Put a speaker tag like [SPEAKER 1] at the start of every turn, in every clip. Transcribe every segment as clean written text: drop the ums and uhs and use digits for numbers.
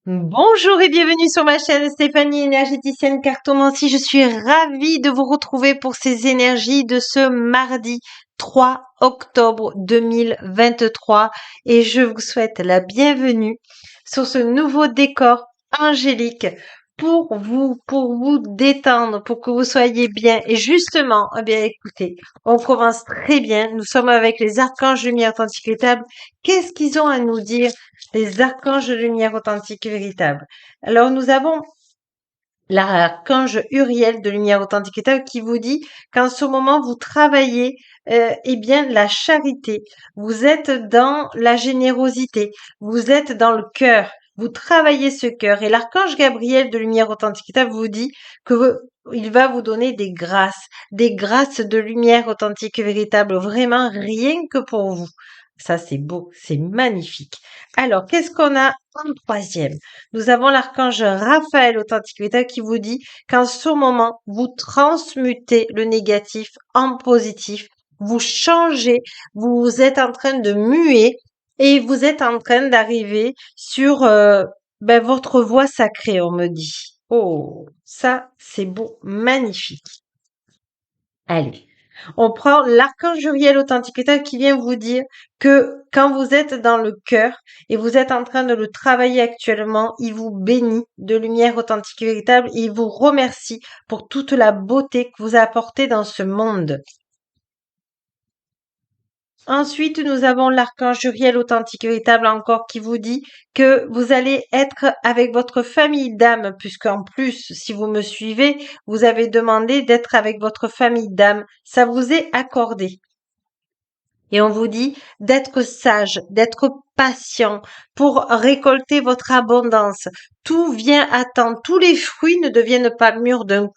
[SPEAKER 1] Bonjour et bienvenue sur ma chaîne Stéphanie énergéticienne cartomancie. Je suis ravie de vous retrouver pour ces énergies de ce mardi 3 octobre 2023 et je vous souhaite la bienvenue sur ce nouveau décor angélique pour vous détendre, pour que vous soyez bien. Et justement, eh bien écoutez, on commence très bien. Nous sommes avec les archanges lumière authentique véritable. Qu'est-ce qu'ils ont à nous dire? Les archanges de lumière authentique et véritable. Alors, nous avons l'archange Uriel de lumière authentique et véritable qui vous dit qu'en ce moment, vous travaillez eh bien la charité. Vous êtes dans la générosité. Vous êtes dans le cœur. Vous travaillez ce cœur. Et l'archange Gabriel de lumière authentique et véritable vous dit que il va vous donner des grâces de lumière authentique et véritable, vraiment rien que pour vous. Ça, c'est beau, c'est magnifique. Alors, qu'est-ce qu'on a en troisième? Nous avons l'archange Raphaël authentique véritable qui vous dit qu'en ce moment, vous transmutez le négatif en positif. Vous changez, vous êtes en train de muer et vous êtes en train d'arriver sur votre voie sacrée, on me dit. Oh, ça, c'est beau, magnifique. Allez. On prend l'archange Uriel authentique véritable qui vient vous dire que quand vous êtes dans le cœur et vous êtes en train de le travailler actuellement, il vous bénit de lumière authentique et véritable et il vous remercie pour toute la beauté que vous apportez dans ce monde. Ensuite, nous avons l'archange Uriel authentique et véritable encore qui vous dit que vous allez être avec votre famille d'âme, puisqu'en plus, si vous me suivez, vous avez demandé d'être avec votre famille d'âme. Ça vous est accordé. Et on vous dit d'être sage, d'être patient pour récolter votre abondance. Tout vient à temps. Tous les fruits ne deviennent pas mûrs d'un coup.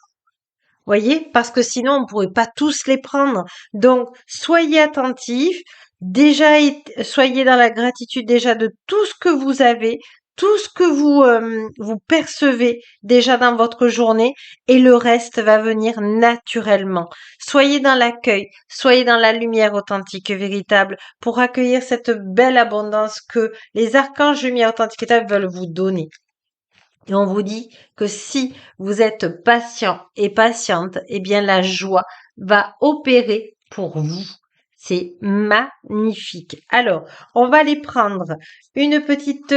[SPEAKER 1] Voyez, parce que sinon on ne pourrait pas tous les prendre. Donc, soyez attentifs. Déjà, soyez dans la gratitude déjà de tout ce que vous avez, tout ce que vous percevez déjà dans votre journée et le reste va venir naturellement. Soyez dans l'accueil, soyez dans la lumière authentique et véritable pour accueillir cette belle abondance que les archanges lumière authentique et véritable veulent vous donner. Et on vous dit que si vous êtes patient et patiente, eh bien la joie va opérer pour vous. C'est magnifique. Alors, on va aller prendre une petite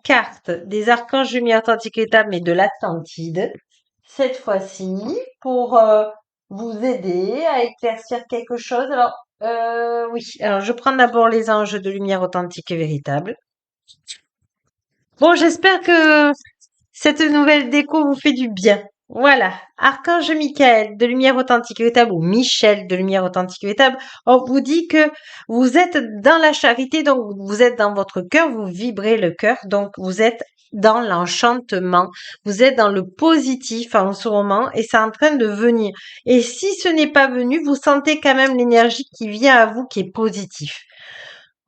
[SPEAKER 1] carte des archanges lumière authentique et véritable, mais de l'Atlantide, cette fois-ci, pour vous aider à éclaircir quelque chose. Alors, oui, alors je prends d'abord les anges de lumière authentique et véritable. Bon, j'espère que cette nouvelle déco vous fait du bien. Voilà. Archange Michael de lumière authentique et véritable ou Michel de lumière authentique et véritable, on vous dit que vous êtes dans la charité, donc vous êtes dans votre cœur, vous vibrez le cœur, donc vous êtes dans l'enchantement, vous êtes dans le positif en ce moment et c'est en train de venir. Et si ce n'est pas venu, vous sentez quand même l'énergie qui vient à vous qui est positive.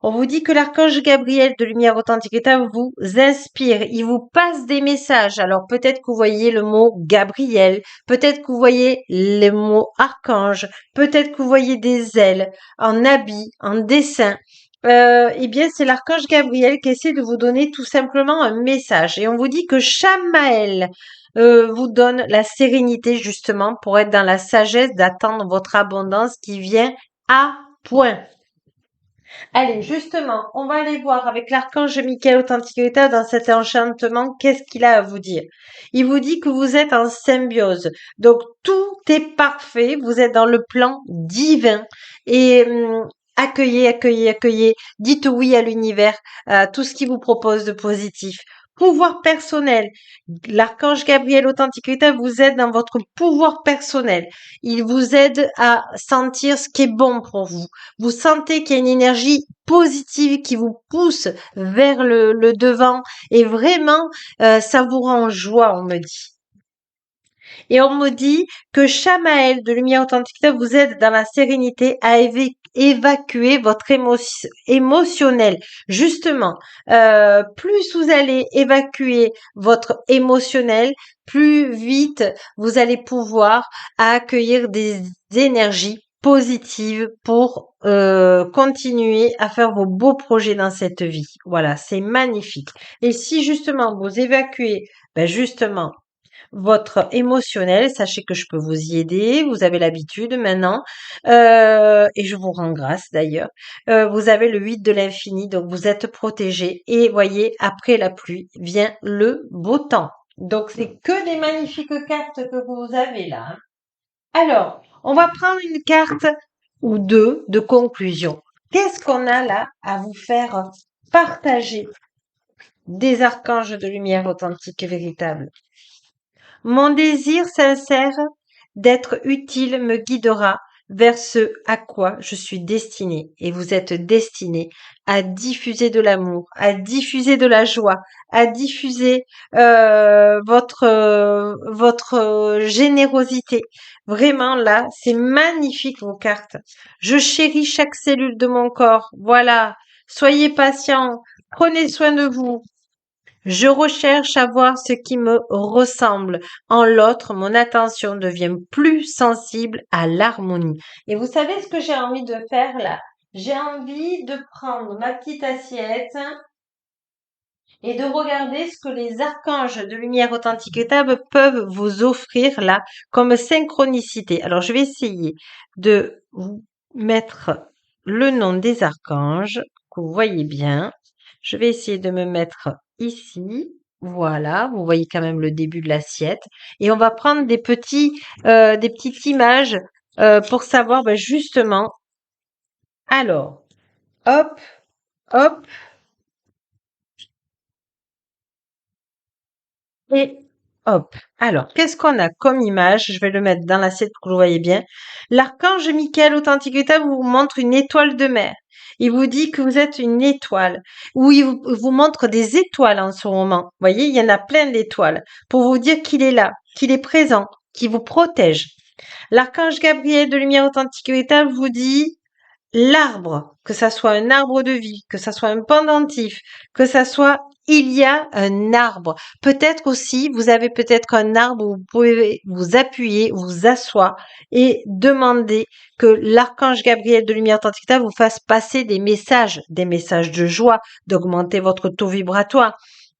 [SPEAKER 1] On vous dit que l'archange Gabriel de lumière authentique et véritable vous inspire, il vous passe des messages. Alors peut-être que vous voyez le mot Gabriel, peut-être que vous voyez le mot archange, peut-être que vous voyez des ailes en habit, en dessin. Eh bien, c'est l'archange Gabriel qui essaie de vous donner tout simplement un message. Et on vous dit que Chamaël vous donne la sérénité justement pour être dans la sagesse d'attendre votre abondance qui vient à point. Allez, justement, on va aller voir avec l'archange Michael authentique et véritable dans cet enchantement, qu'est-ce qu'il a à vous dire. Il vous dit que vous êtes en symbiose. Donc, tout est parfait. Vous êtes dans le plan divin. Et accueillez, accueillez, accueillez. Dites oui à l'univers, à tout ce qui vous propose de positif. Pouvoir personnel. L'archange Gabriel authentique et véritable vous aide dans votre pouvoir personnel. Il vous aide à sentir ce qui est bon pour vous. Vous sentez qu'il y a une énergie positive qui vous pousse vers le devant et vraiment, ça vous rend joie, on me dit. Et on me dit que Chamaël de Lumière Authentique vous aide dans la sérénité à évacuer votre émotionnel. Justement, plus vous allez évacuer votre émotionnel, plus vite vous allez pouvoir accueillir des énergies positive pour continuer à faire vos beaux projets dans cette vie. Voilà, c'est magnifique. Et si justement vous évacuez, ben justement, votre émotionnel, sachez que je peux vous y aider, vous avez l'habitude maintenant, et je vous rends grâce d'ailleurs. Vous avez le 8 de l'infini, donc vous êtes protégé, et voyez, après la pluie vient le beau temps. Donc c'est que des magnifiques cartes que vous avez là, hein. Alors, on va prendre une carte ou deux de conclusion. Qu'est-ce qu'on a là à vous faire partager des archanges de lumière authentique et véritable? Mon désir sincère d'être utile me guidera vers ce à quoi je suis destinée. Et vous êtes destiné à diffuser de l'amour, à diffuser de la joie, à diffuser votre générosité. Vraiment là, c'est magnifique vos cartes. Je chéris chaque cellule de mon corps. Voilà. Soyez patient. Prenez soin de vous. Je recherche à voir ce qui me ressemble. En l'autre, mon attention devient plus sensible à l'harmonie. Et vous savez ce que j'ai envie de faire là? J'ai envie de prendre ma petite assiette et de regarder ce que les archanges de lumière authentique et table peuvent vous offrir là comme synchronicité. Alors, je vais essayer de vous mettre le nom des archanges que vous voyez bien. Je vais essayer de me mettre ici. Voilà, vous voyez quand même le début de l'assiette. Et on va prendre des petites images pour savoir ben, justement. Alors, hop, hop, et hop. Alors, qu'est-ce qu'on a comme image? Je vais le mettre dans l'assiette pour que vous voyez bien. L'archange Michael authentique état vous montre une étoile de mer. Il vous dit que vous êtes une étoile. Ou il vous montre des étoiles en ce moment. Vous voyez, il y en a plein d'étoiles. Pour vous dire qu'il est là, qu'il est présent, qu'il vous protège. L'archange Gabriel de lumière authentique état vous dit l'arbre, que ça soit un arbre de vie, que ça soit un pendentif, que ça soit il y a un arbre. Peut-être aussi, vous avez peut-être un arbre où vous pouvez vous appuyer, vous asseoir et demander que l'archange Gabriel de Lumière Tantrita vous fasse passer des messages de joie, d'augmenter votre taux vibratoire.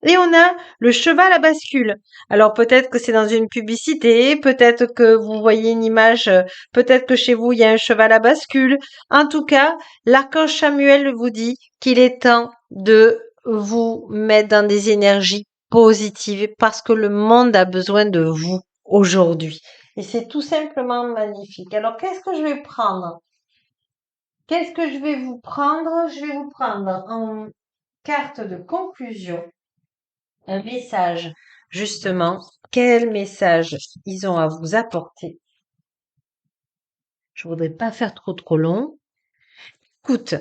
[SPEAKER 1] Et on a le cheval à bascule. Alors peut-être que c'est dans une publicité, peut-être que vous voyez une image, peut-être que chez vous il y a un cheval à bascule. En tout cas, l'archange Samuel vous dit qu'il est temps de vous mettre dans des énergies positives parce que le monde a besoin de vous aujourd'hui. Et c'est tout simplement magnifique. Alors, qu'est-ce que je vais prendre? Qu'est-ce que je vais vous prendre? Je vais vous prendre en carte de conclusion un message. Justement, quel message ils ont à vous apporter? Je voudrais pas faire trop long. Écoute,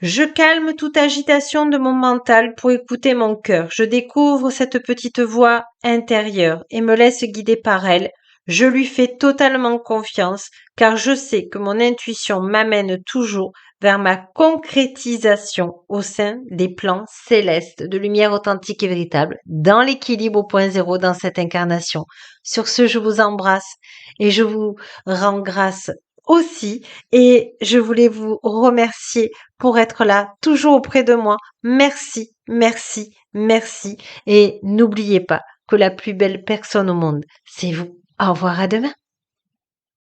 [SPEAKER 1] je calme toute agitation de mon mental pour écouter mon cœur. Je découvre cette petite voix intérieure et me laisse guider par elle. Je lui fais totalement confiance car je sais que mon intuition m'amène toujours vers ma concrétisation au sein des plans célestes de lumière authentique et véritable dans l'équilibre au point zéro dans cette incarnation. Sur ce, je vous embrasse et je vous rends grâce aussi et je voulais vous remercier pour être là, toujours auprès de moi. Merci, merci, merci. Et n'oubliez pas que la plus belle personne au monde, c'est vous. Au revoir, à demain.